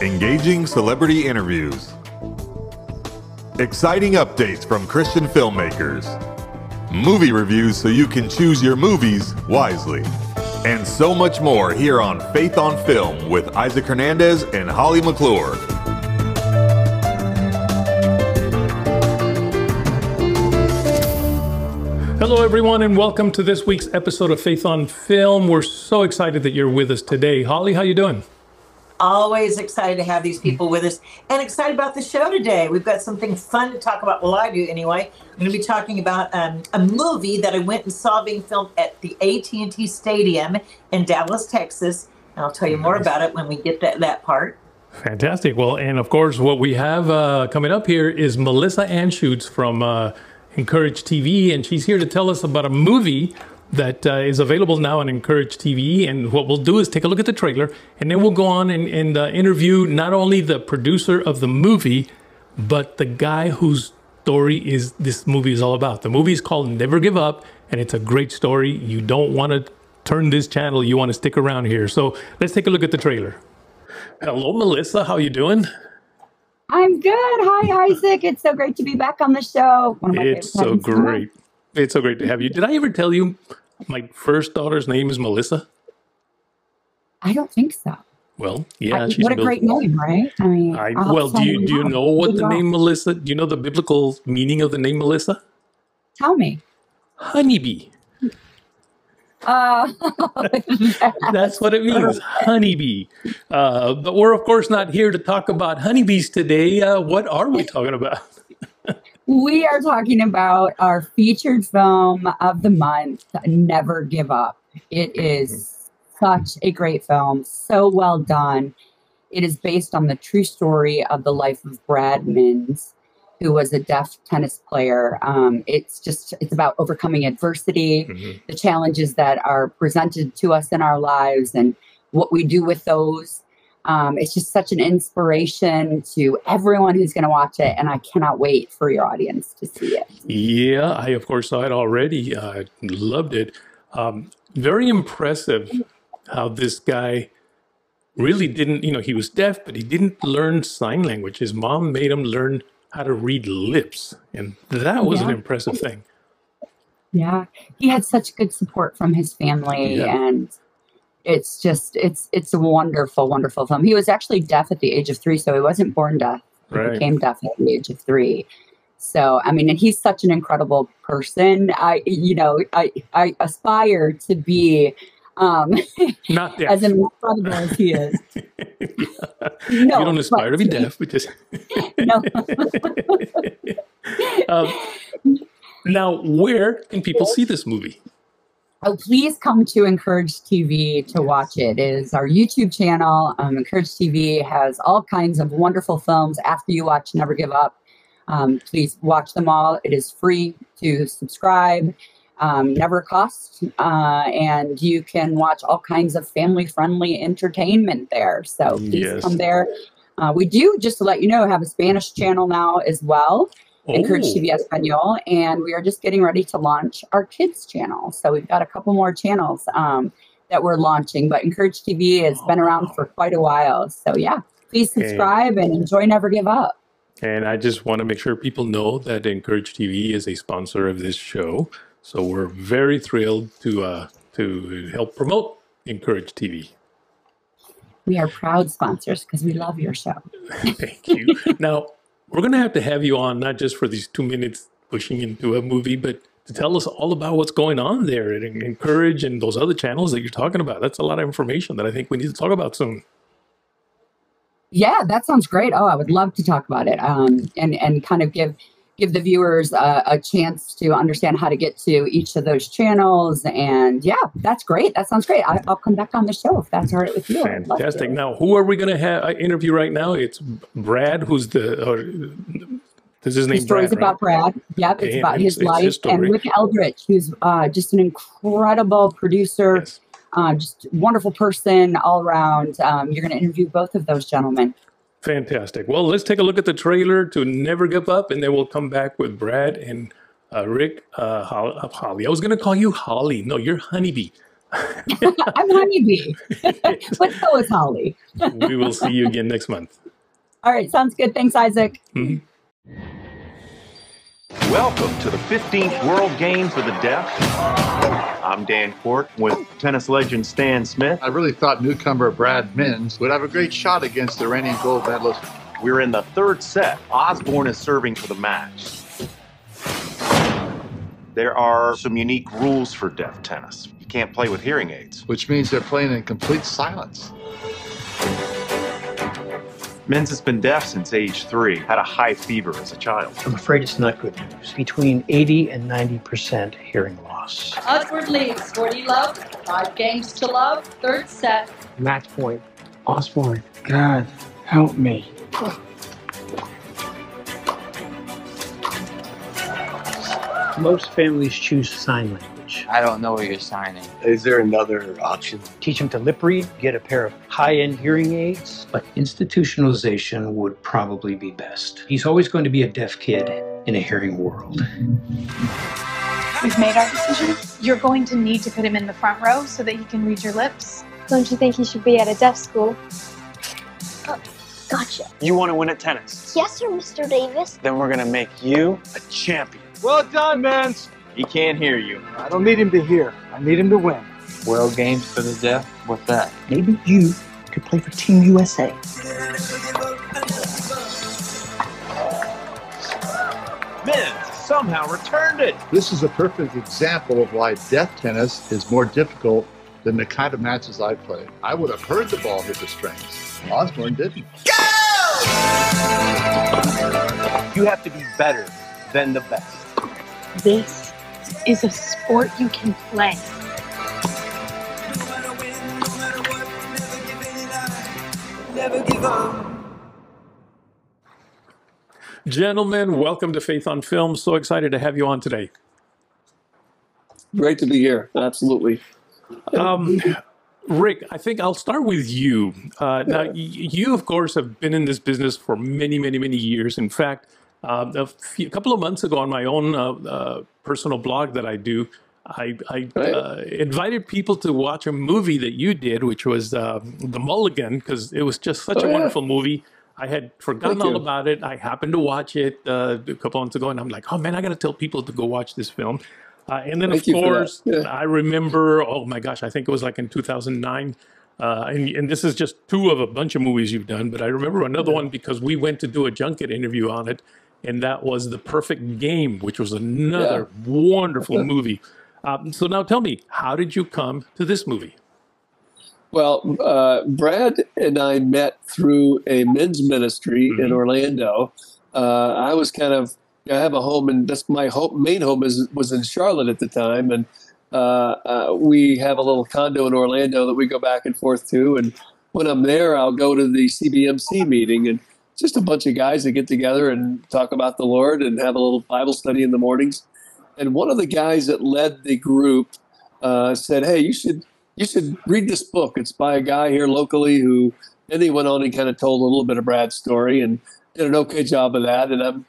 engaging celebrity interviews, exciting updates from Christian filmmakers, movie reviews so you can choose your movies wisely, and so much more here on Faith on Film with Isaac Hernandez and Holly McClure. Hello, everyone, and welcome to this week's episode of Faith on Film. We're so excited that you're with us today. Holly, how you doing? Always excited to have these people with us and excited about the show today. We've got something fun to talk about. Well, I do anyway. I'm going to be talking about a movie that I went and saw being filmed at the AT Stadium in Dallas, Texas. And I'll tell you more about it when we get to that part. Fantastic. Well, and of course, what we have coming up here is Melissa Anschutz from Encourage TV, and she's here to tell us about a movie that is available now on Encourage TV. And what we'll do is take a look at the trailer, and then we'll go on and interview not only the producer of the movie, but the guy whose story this movie is all about. The movie is called Never Give Up, and it's a great story. You don't want to turn this channel. You want to stick around here. So let's take a look at the trailer. Hello, Melissa. How you doing? I'm good. Hi, Isaac. It's so great to be back on the show. It's so great. It's so great to have you. Did I ever tell you my first daughter's name is Melissa? I don't think so. Well, yeah. What a great name, right? I mean, do you know what the name Melissa? Do you know the biblical meaning of the name Melissa? Tell me. Honeybee. That's what it means, honeybee. But we're, of course, not here to talk about honeybees today. What are we talking about? We are talking about our featured film of the month, Never Give Up. It is such a great film, so well done. It is based on the true story of the life of Brad Mins, who was a deaf tennis player. It's about overcoming adversity, the challenges that are presented to us in our lives and what we do with those. It's just such an inspiration to everyone who's going to watch it, and I cannot wait for your audience to see it. Yeah, I, of course, saw it already. I loved it. Very impressive how this guy really didn't, he was deaf, but he didn't learn sign language. His mom made him learn how to read lips, and that was an impressive thing. Yeah, he had such good support from his family, and it's a wonderful, wonderful film. He was actually deaf at the age of 3, so he wasn't born deaf. He became deaf at the age of 3. So, I mean, and he's such an incredible person. I aspire to be not deaf. as incredible as he is. No, you don't aspire to be deaf, because no. Now, where can people see this movie? Oh, please come to Encourage TV to watch it. It is our YouTube channel. Encourage TV has all kinds of wonderful films. After you watch Never Give Up, please watch them all. It is free to subscribe, never costs, and you can watch all kinds of family-friendly entertainment there. So please come there. We do, just to let you know, have a Spanish channel now as well. Encourage TV Espanol, and we are just getting ready to launch our kids channel. So we've got a couple more channels that we're launching, but Encourage TV has been around for quite a while. So yeah, please subscribe and enjoy Never Give Up. And I just want to make sure people know that Encourage TV is a sponsor of this show. So we're very thrilled to help promote Encourage TV. We are proud sponsors because we love your show. Thank you. Now, we're going to have you on, not just for these 2 minutes pushing into a movie, but to tell us all about what's going on there at Encourage and those other channels that you're talking about. That's a lot of information that I think we need to talk about soon. Yeah, that sounds great. Oh, I would love to talk about it and kind of give the viewers a chance to understand how to get to each of those channels. And yeah, that's great. That sounds great. I'll come back on the show if that's all right with you. Fantastic. Now, who are we going to have interview right now? It's Brad, who's this is his name. The story's about Brad. Yep, it's about his life. And Rick Eldridge, who's just an incredible producer, just wonderful person all around. You're going to interview both of those gentlemen. Fantastic. Well, let's take a look at the trailer to Never Give Up, and then we'll come back with Brad and Rick. Holly. I was going to call you Holly. No, you're Honeybee. I'm Honeybee, but so is Holly. We will see you again next month. All right, sounds good. Thanks, Isaac. Mhm. Welcome to the 15th World Games of the Deaf. I'm Dan Court with tennis legend Stan Smith. I really thought newcomer Brad Mins would have a great shot against the reigning gold medalist. We're in the third set. Osborne is serving for the match. There are some unique rules for deaf tennis. You can't play with hearing aids. Which means they're playing in complete silence. Mins has been deaf since age 3, had a high fever as a child. I'm afraid it's not good news. Between 80 and 90% hearing loss. Osborne leads 40 love, 5 games to love, third set. Match point. Osborne, God, help me. Most families choose sign language. I don't know what you're signing. Is there another option? Teach them to lip read, get a pair of high-end hearing aids, but institutionalization would probably be best. He's always going to be a deaf kid in a hearing world. We've made our decision. You're going to need to put him in the front row so that he can read your lips. Don't you think he should be at a deaf school? Oh, gotcha. You want to win at tennis? Yes, sir, Mr. Davis. Then we're going to make you a champion. Well done, Mans. He can't hear you. I don't need him to hear. I need him to win. World Games for the Deaf? What's that? Maybe you could play for Team USA. Mins somehow returned it. This is a perfect example of why deaf tennis is more difficult than the kind of matches I play. I would have heard the ball hit the strings. Osborne didn't. You have to be better than the best. This is a sport you can play. Gentlemen, welcome to Faith on Film. So excited to have you on today. Great to be here. Absolutely. Rick, I think I'll start with you. Now, you, of course, have been in this business for many, many, many years. In fact, a couple of months ago on my own personal blog that I do, I invited people to watch a movie that you did, which was The Mulligan, because it was just such a wonderful movie. I had forgotten all about it. I happened to watch it a couple months ago, and I'm like, oh, man, I got to tell people to go watch this film. And then, of course, I remember, oh, my gosh, I think it was like in 2009. And this is just 2 of a bunch of movies you've done. But I remember another one because we went to do a junket interview on it. And that was The Perfect Game, which was another wonderful movie. So now tell me, how did you come to this movie? Well, Brad and I met through a men's ministry in Orlando. I was I have a home, and that's my main home was in Charlotte at the time. And we have a little condo in Orlando that we go back and forth to. And when I'm there, I'll go to the CBMC meeting, and just a bunch of guys that get together and talk about the Lord and have a little Bible study in the mornings. And one of the guys that led the group said, "Hey, you should read this book. It's by a guy here locally who," and he went on and kind of told a little bit of Brad's story and did an okay job of that. And I'm,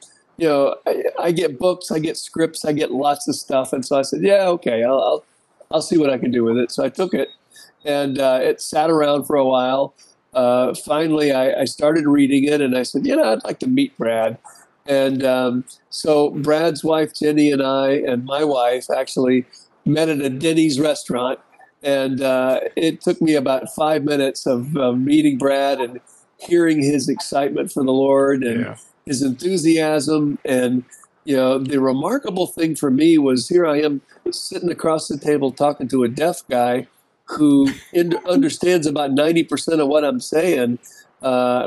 I get books, I get scripts, I get lots of stuff. And so I said, yeah, okay, I'll see what I can do with it. So I took it, and it sat around for a while. Finally, I started reading it, and I said, I'd like to meet Brad. And so Brad's wife, Jenny, and I, and my wife actually met at a Denny's restaurant. And it took me about 5 minutes of meeting Brad and hearing his excitement for the Lord and his enthusiasm. And, the remarkable thing for me was here I am sitting across the table talking to a deaf guy who understands about 90% of what I'm saying,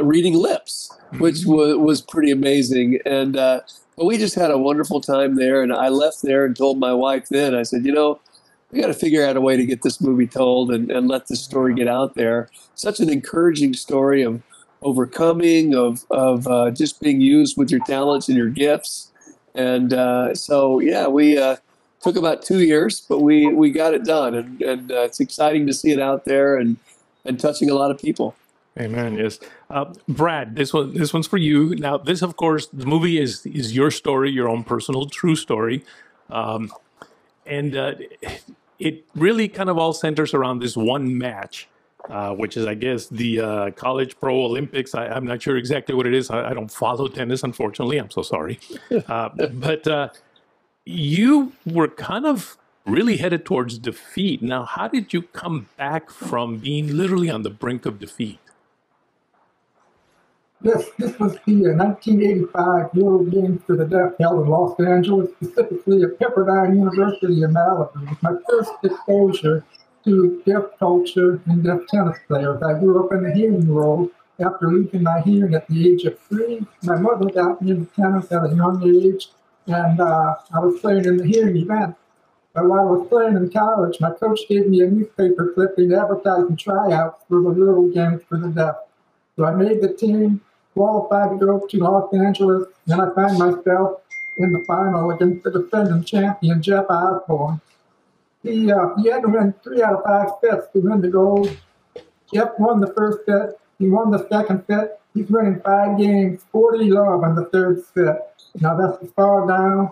reading lips, which was pretty amazing. And but we just had a wonderful time there. And I left there and told my wife then, I said, we got to figure out a way to get this movie told and let this story get out there. Such an encouraging story of overcoming, of just being used with your talents and your gifts. And we took about 2 years, but we got it done. And it's exciting to see it out there and touching a lot of people. Amen. Yes. Brad, this one's for you. Now, this, of course, the movie is your story, your own personal true story. And it really kind of all centers around this one match, which is, I guess, the College Pro Olympics. I'm not sure exactly what it is. I don't follow tennis, unfortunately. I'm so sorry. But you were kind of really headed towards defeat. Now, how did you come back from being literally on the brink of defeat? This was the 1985 World Games for the Deaf held in Los Angeles, specifically at Pepperdine University in Malibu. It was my first exposure to deaf culture and deaf tennis players. I grew up in the hearing world after losing my hearing at the age of 3. My mother got me into tennis at a young age, and I was playing in the hearing event. But while I was playing in college, my coach gave me a newspaper clipping advertising tryouts for the World Games for the Deaf. So I made the team, qualified to go to Los Angeles, and I found myself in the final against the defending champion, Jeff Osborne. He had to win 3 out of 5 sets to win the gold. Jeff won the first set. He won the second set. He's winning 5 games, 40-love in the third set. Now that's as far down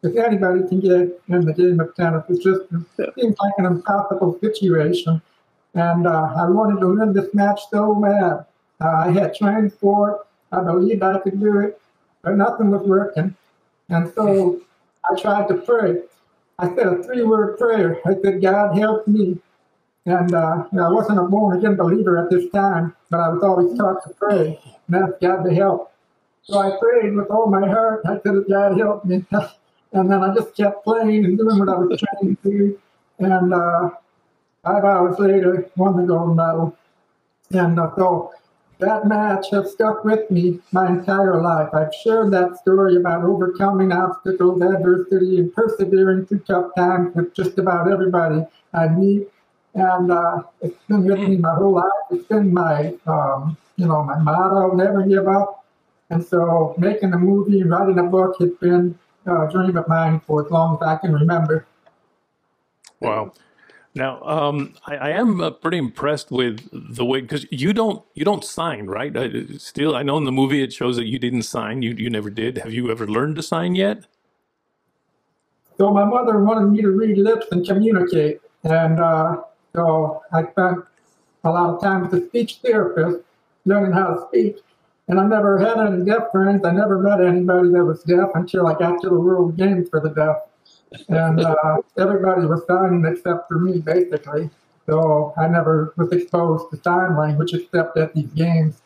as anybody can get in the game of tennis. It seems like an impossible situation. And I wanted to win this match so bad. I had trained for it. I believed I could do it, but nothing was working. And so I tried to pray. I said a 3-word prayer. I said, God, help me. And I wasn't a born-again believer at this time, but I was always taught to pray and ask God to help. So I prayed with all my heart. I said, God, help me. And then I just kept playing and doing what I was trying to do. And 5 hours later, won the gold medal. And so that match has stuck with me my entire life. I've shared that story about overcoming obstacles, adversity, and persevering through tough times with just about everybody I meet. And it's been with me my whole life. It's been my, my motto, never give up. And so making a movie and writing a book has been a dream of mine for as long as I can remember. Wow. Now, I am pretty impressed with the way, because you don't sign, right? Still, I know in the movie it shows that you didn't sign. You never did. Have you ever learned to sign yet? So my mother wanted me to read lips and communicate. And so I spent a lot of time with a speech therapist learning how to speak. And I never had any deaf friends. I never met anybody that was deaf until I got to the World Games for the Deaf. And everybody was signing except for me, basically. So I never was exposed to sign language except at these games.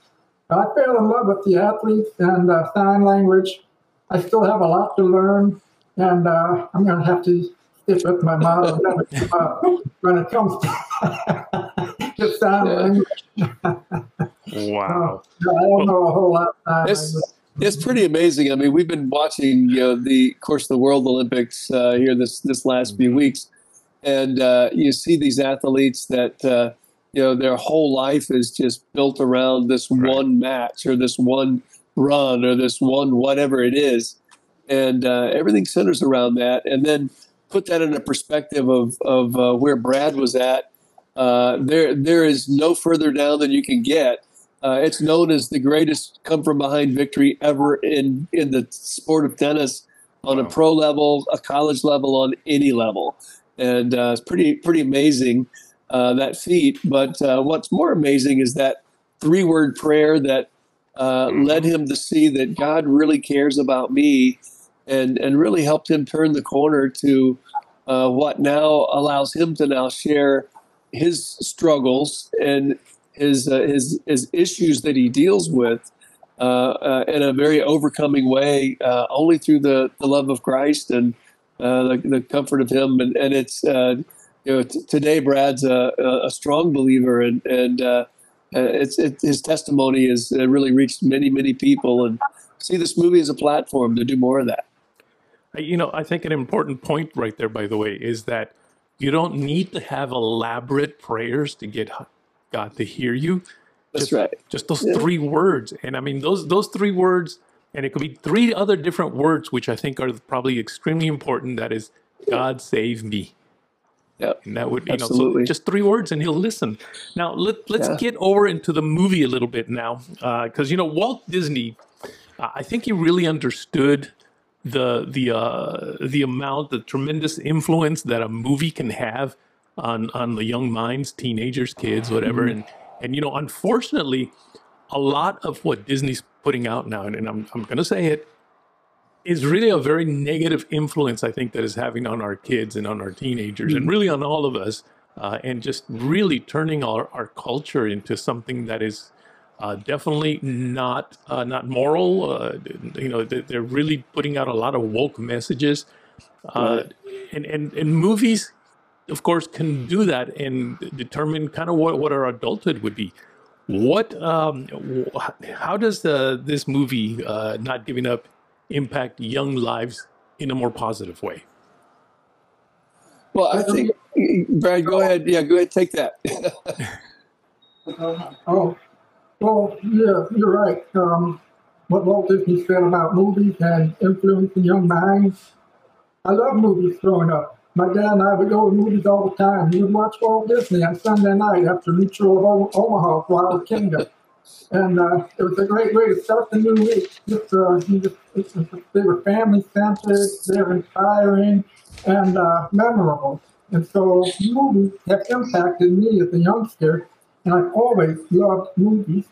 I fell in love with the athletes and sign language. I still have a lot to learn, and I'm going to have to stick with my motto never give up when it comes to sign language. Wow. I don't know a whole lot of sign language. It's pretty amazing. I mean, we've been watching, the World Olympics here this last few weeks, and you see these athletes that their whole life is just built around this one match or this one run or this one whatever it is, and everything centers around that. And then put that in a perspective of where Brad was at. There is no further down than you can get. It's known as the greatest come-from-behind victory ever in the sport of tennis on a pro level, a college level, on any level. And it's pretty amazing, that feat. But what's more amazing is that 3-word prayer that led him to see that God really cares about me and really helped him turn the corner to what now allows him to now share his struggles and his issues that he deals with in a very overcoming way, only through the love of Christ and the comfort of Him. And it's today Brad's a strong believer, and his testimony has really reached many people. And see this movie as a platform to do more of that. I think an important point right there, by the way, is that you don't need to have elaborate prayers to get God to hear you. That's right. Just those 3 words. And I mean, those 3 words, and it could be 3 other different words, which I think are probably extremely important. That is, God save me. Yeah. And that would, absolutely. So just 3 words and he'll listen. Now, let's get over into the movie a little bit now. Because, Walt Disney, I think he really understood the amount, the tremendous influence that a movie can have on the young minds, teenagers, kids, whatever. And you know, unfortunately, a lot of what Disney's putting out now, and I'm going to say it, is really a very negative influence, I think, that is having on our kids and on our teenagers and really on all of us, and just really turning our culture into something that is definitely not moral. You know, they're really putting out a lot of woke messages, and movies, of course, can do that and determine kind of what our adulthood would be. What, how does this movie, Not Giving Up, impact young lives in a more positive way? Well, I think, Brad, go ahead. Yeah, go ahead, take that. Well, yeah, you're right. What Walt Disney said about movies and influencing young minds. I love movies growing up. My dad and I would go to movies all the time. We would watch Walt Disney on Sunday night after Mutual of Omaha's Wild Kingdom. And it was a great way to start the new week. They were family-centered, they were inspiring, and memorable. And so movies have impacted me as a youngster, and I've always loved movies.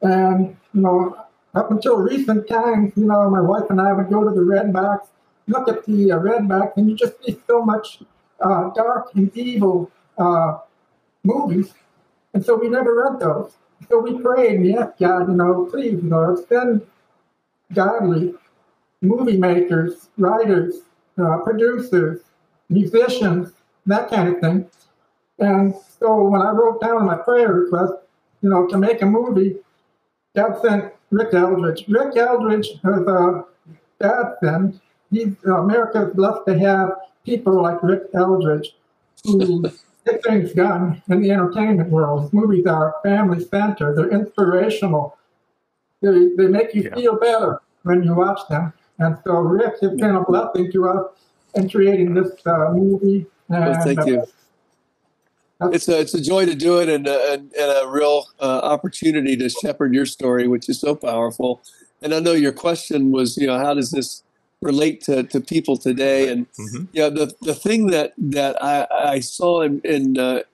And, you know, up until recent times, you know, my wife and I would go to the Red Box, look at the Red Box, and you just see so much dark and evil movies. And so we never read those. So we prayed and we asked God, you know, please, Lord, send godly movie makers, writers, producers, musicians, that kind of thing. And so when I wrote down my prayer request, you know, to make a movie, God sent Rick Eldridge. Rick Eldridge was a godsend. America is blessed to have people like Rick Eldridge who get things done in the entertainment world. Movies are family-centered. They're inspirational. They make you feel better when you watch them. And so Rick has been a blessing to us in creating this movie. And, thank you. It's a joy to do it, and a real opportunity to shepherd your story, which is so powerful. And I know your question was, you know, how does this relate to people today? And yeah, the thing that I saw in the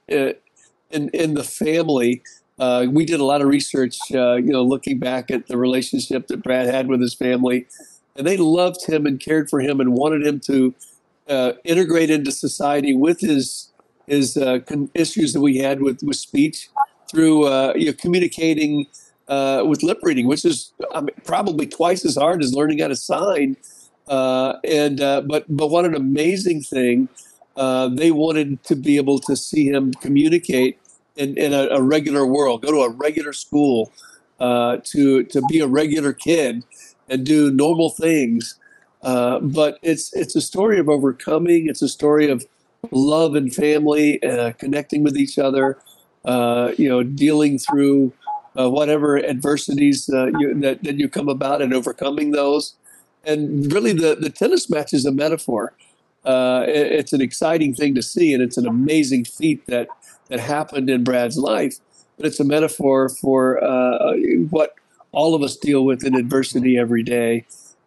family, we did a lot of research, you know, looking back at the relationship that Brad had with his family, and they loved him and cared for him and wanted him to integrate into society with his issues that we had with speech through you know, communicating with lip reading, which is probably twice as hard as learning how to sign. But what an amazing thing! They wanted to be able to see him communicate in a regular world, go to a regular school, to be a regular kid and do normal things. But it's a story of overcoming. It's a story of love and family, connecting with each other, you know, dealing through whatever adversities that you come about and overcoming those. And really, the tennis match is a metaphor. It's an exciting thing to see, and it's an amazing feat that happened in Brad's life. But it's a metaphor for what all of us deal with in adversity every day,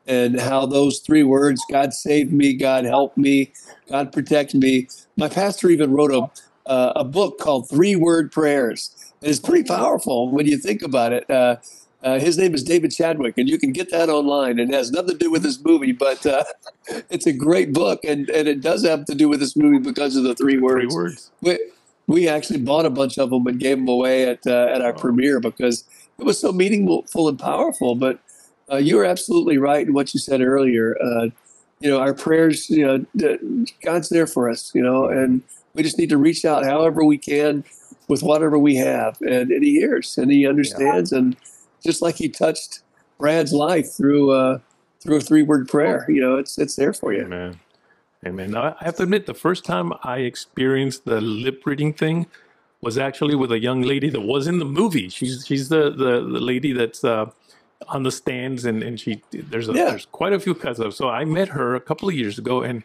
and how those three words, God save me, God help me, God protect me. My pastor even wrote a book called 3-Word Prayers. And it's pretty powerful when you think about it. His name is David Chadwick, and you can get that online. It has nothing to do with this movie, but it's a great book, and it does have to do with this movie because of the 3 words. 3 words. We actually bought a bunch of them and gave them away at our premiere because it was so meaningful and powerful. But you were absolutely right in what you said earlier. You know, our prayers, you know, God's there for us, you know, and we just need to reach out however we can with whatever we have. And he hears and he understands. And just like he touched Brad's life through a 3-word prayer, you know, it's there for you. Amen. Amen. Now, I have to admit, the first time I experienced the lip reading thing was actually with a young lady that was in the movie. She's the lady that's on the stands, and there's quite a few cuts of. So I met her a couple of years ago and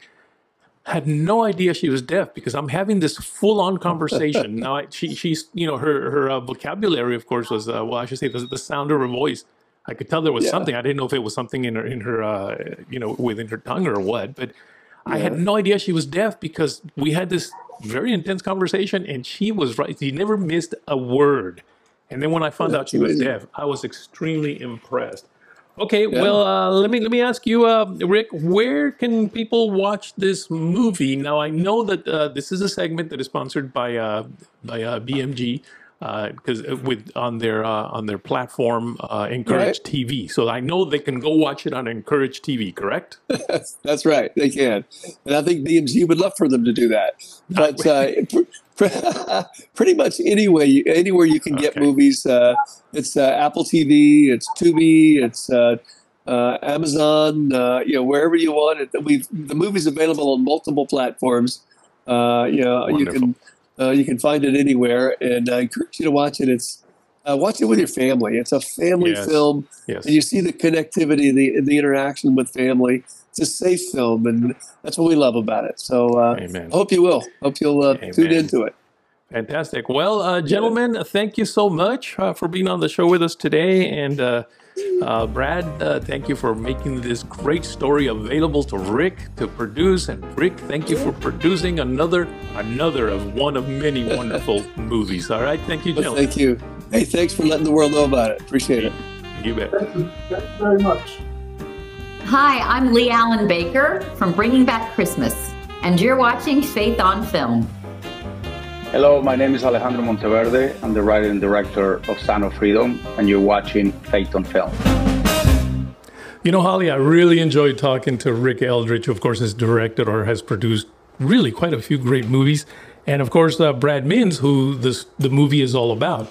had no idea she was deaf because I'm having this full-on conversation. Now she's you know, her vocabulary, of course, was well, I should say the sound of her voice I could tell there was something. I didn't know if it was something in her, within her tongue or what. But I had no idea she was deaf because we had this very intense conversation, and she was right. She never missed a word. And then when I found out she was deaf, I was extremely impressed. Okay, well, let me ask you, Rick, where can people watch this movie? Now, I know that this is a segment that is sponsored by BMG, because on their platform, Encourage TV. So I know they can go watch it on Encourage TV, correct? That's right, they can, and I think BMG would love for them to do that. But pretty much anywhere you can get movies. It's Apple TV, it's Tubi, it's Amazon. Wherever you want it. The movie's available on multiple platforms. You can find it anywhere, and I encourage you to watch it. Watch it with your family. It's a family film, and you see the connectivity, the interaction with family. It's a safe film, and that's what we love about it. So I hope you will. Hope you'll tune into it. Fantastic. Well, gentlemen, thank you so much for being on the show with us today. And Brad, thank you for making this great story available to Rick to produce. And Rick, thank you for producing another of one of many wonderful movies. All right. Thank you, gentlemen. Thank you. Hey, thanks for letting the world know about it. Appreciate it. You bet. Thank you very much. Hi, I'm Lee Allen Baker from Bringing Back Christmas, and you're watching Faith on Film. Hello, my name is Alejandro Monteverde. I'm the writer and director of Sound of Freedom, and you're watching Faith on Film. You know, Holly, I really enjoyed talking to Rick Eldridge, who, of course, has directed or has produced really quite a few great movies. And, of course, Brad Mintz, who the movie is all about.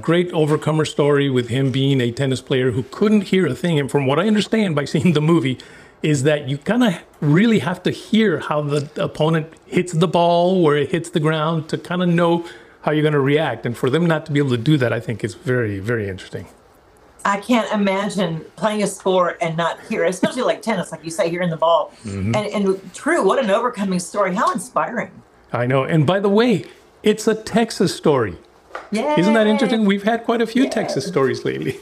Great overcomer story with him being a tennis player who couldn't hear a thing. And from what I understand by seeing the movie is that you kind of really have to hear how the opponent hits the ball, where it hits the ground, to kind of know how you're going to react. And for them not to be able to do that, I think is very, very interesting. I can't imagine playing a sport and not hear, especially like tennis, like you say, hearing the ball. Mm-hmm. And true, what an overcoming story. How inspiring. I know. And by the way, it's a Texas story. Yeah. Isn't that interesting? We've had quite a few Texas stories lately.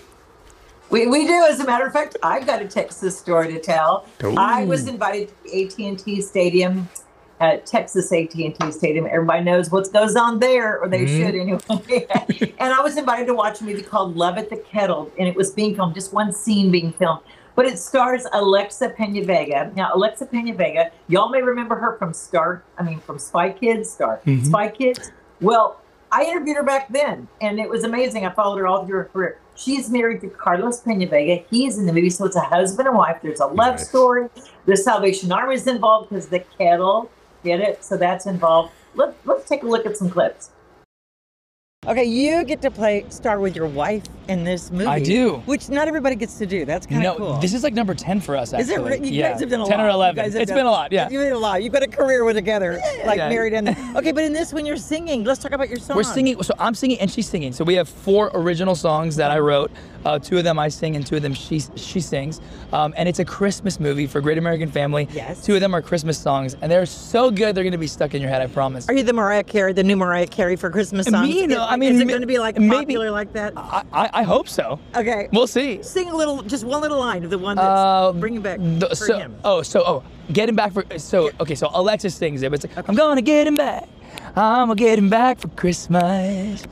We do. As a matter of fact, I've got a Texas story to tell. Ooh. I was invited to the AT&T Stadium, Texas AT&T Stadium. Everybody knows what goes on there, or they should anyway. And I was invited to watch a movie called Love at the Kettle, and it was being filmed, just one scene being filmed. But it stars Alexa PenaVega. Now, Alexa PenaVega, y'all may remember her from Spy Kids. Spy Kids. Well, I interviewed her back then, and it was amazing. I followed her all through her career. She's married to Carlos PenaVega. He's in the movie, so it's a husband and wife. There's a love story. The Salvation Army is involved because the kettle, get it? So that's involved. Let's take a look at some clips. Okay, you get to star with your wife in this movie. I do. Which not everybody gets to do. That's kind of cool. This is like number 10 for us, actually. Is it? You guys have done a lot. 10 or 11. It's been a lot, yeah. You've been a lot. You've got a career together, married in. Okay, but in this one, you're singing. Let's talk about your song. We're singing. So I'm singing and she's singing. So we have 4 original songs that I wrote. 2 of them I sing and 2 of them she sings. And it's a Christmas movie for Great American Family. Yes. 2 of them are Christmas songs, and they're so good they're going to be stuck in your head, I promise. Are you the Mariah Carey, the new Mariah Carey for Christmas songs? Me, no, is it going to be like popular like that? I hope so. Okay. We'll see. Sing just one little line of the one that's bringing back for him. Get him back for, so Alexa sings it, but it's like, I'm gonna get him back. I'm gonna get him back for Christmas.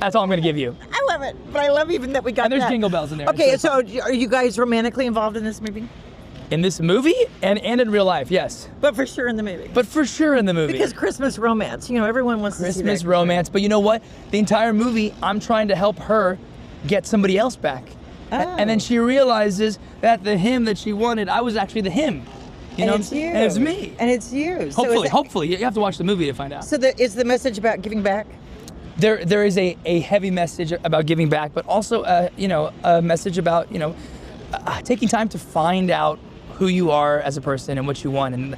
That's all I'm gonna give you. I love it, but I love even that we got and there's that. jingle bells in there. Okay, so are you guys romantically involved in this movie? In this movie and in real life, yes. But for sure in the movie. Because Christmas romance, everyone wants to see that. Christmas romance, but you know what? The entire movie, I'm trying to help her get somebody else back. And then she realizes that the him that she wanted, I was actually the him. You know what I'm saying? And it's me. And it's you. Hopefully. You have to watch the movie to find out. So is the message about giving back? There is a heavy message about giving back, but also a message about taking time to find out who you are as a person and what you want, and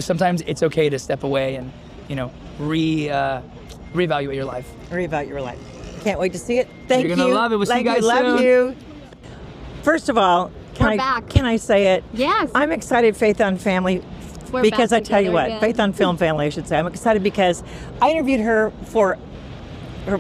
sometimes it's okay to step away and reevaluate your life. Reevaluate your life. Can't wait to see it. Thank you. You're gonna love it. We'll see you guys soon. Love you. First of all, can I say it? Yes. I'm excited, Faith on Family. Because I tell you what, Faith on Film Family, I should say. I'm excited because I interviewed her for her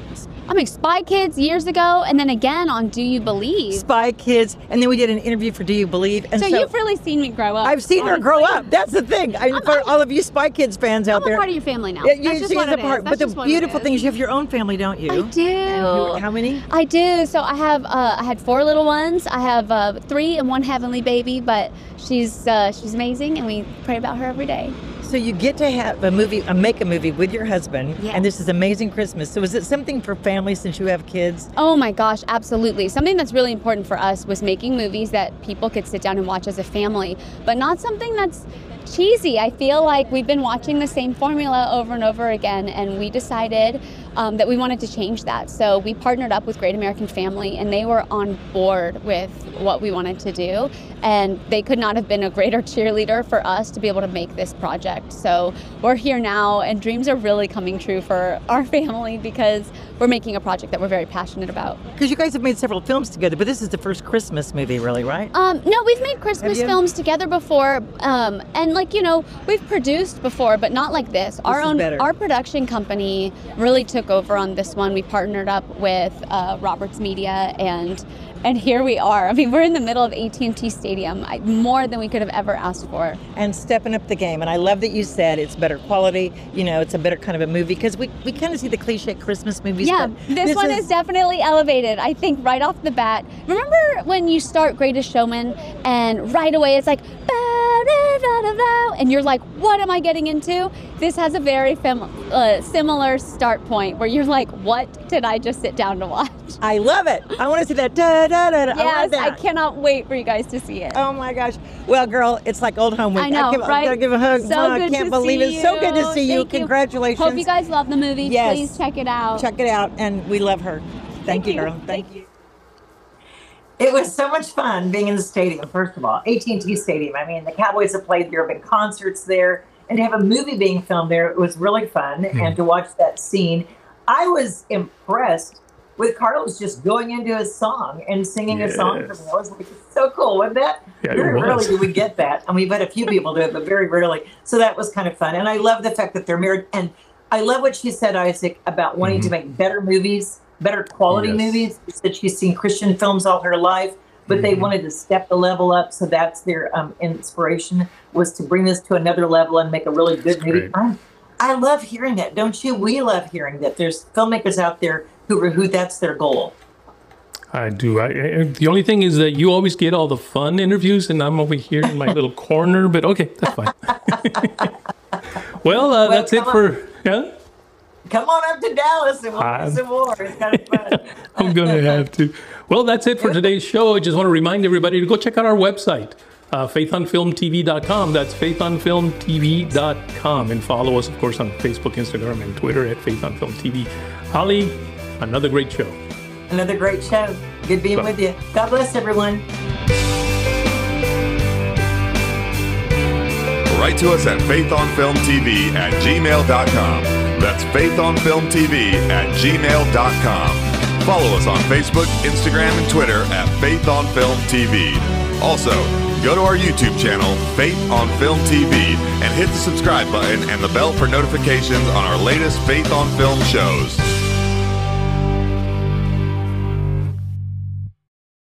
Spy Kids years ago, and then again on Do You Believe? Spy Kids, and then we did an interview for Do You Believe? And so you've really seen me grow up. I've seen her grow up. That's the thing. For all of you Spy Kids fans out there. I'm a part of your family now. That's just what it is. But the beautiful thing is you have your own family, don't you? I do. How many? I do. So I have I had 4 little ones. I have 3 and 1 heavenly baby, but she's amazing, and we pray about her every day. So you get to have make a movie with your husband, and this is Amazing Christmas. So is it something for families since you have kids? Oh my gosh, absolutely. Something that's really important for us was making movies that people could sit down and watch as a family, but not something that's cheesy. I feel like we've been watching the same formula over and over again, and we decided that we wanted to change that. So we partnered up with Great American Family, and they were on board with what we wanted to do, and they could not have been a greater cheerleader for us to be able to make this project. So we're here now, and dreams are really coming true for our family because we're making a project that we're very passionate about. Because you guys have made several films together, but this is the first Christmas movie, really, right? No, we've made Christmas films together before, and we've produced before, but not like this. Our production company really took over on this one. We partnered up with Roberts Media, and here we are. I mean, we're in the middle of AT Stadium, more than we could have ever asked for. And stepping up the game. And I love that you said it's better quality, it's a better kind of a movie, because we kind of see the cliche Christmas movies. Yeah, this one is definitely elevated, I think, right off the bat. Remember when you start Greatest Showman, and right away it's like, and you're like, what am I getting into? This has a very similar start point where you're like, what did I just sit down to watch? I love it. I want to see that. Da, da, da, da. Yes, I cannot wait for you guys to see it. Oh my gosh. Well, girl, it's like old home week. I know, right? I gotta give a hug. So I can't believe it. So good to see you. Thank you. Congratulations. Hope you guys love the movie. Yes. Please check it out. Check it out, and we love her. Thank you, girl. Thank you. It was so much fun being in the stadium, first of all. AT Stadium. I mean, the Cowboys have played there, been concerts there, and to have a movie being filmed there, it was really fun. And to watch that scene, I was impressed with Carlos just going into his song and singing a song for me. I was like, it's so cool, wasn't that? Yeah, very rarely do we get that. And we've had a few people do it, but very rarely. So that was kind of fun. And I love the fact that they're married. And I love what she said, Isaac, about wanting to make better movies, better quality movies. She said she's seen Christian films all her life, but they wanted to step the level up. So that's their inspiration, was to bring this to another level and make a really good movie. I love hearing that, don't you? We love hearing that there's filmmakers out there who that's their goal. I do. The only thing is that you always get all the fun interviews, and I'm over here in my little corner, but okay, that's fine. Well, that's it for... Yeah? Come on up to Dallas and we'll do some more. It's kind of fun. I'm going to have to. Well, that's it for today's show. I just want to remind everybody to go check out our website, faithonfilmtv.com. That's faithonfilmtv.com. And follow us, of course, on Facebook, Instagram, and Twitter at faithonfilmtv. Holly, another great show. Another great show. Good being with you. God bless everyone. Write to us at faithonfilmtv@gmail.com. That's faithonfilmtv@gmail.com. Follow us on Facebook, Instagram, and Twitter at Faith on Film TV. Also, go to our YouTube channel, Faith on Film TV, and hit the subscribe button and the bell for notifications on our latest Faith on Film shows.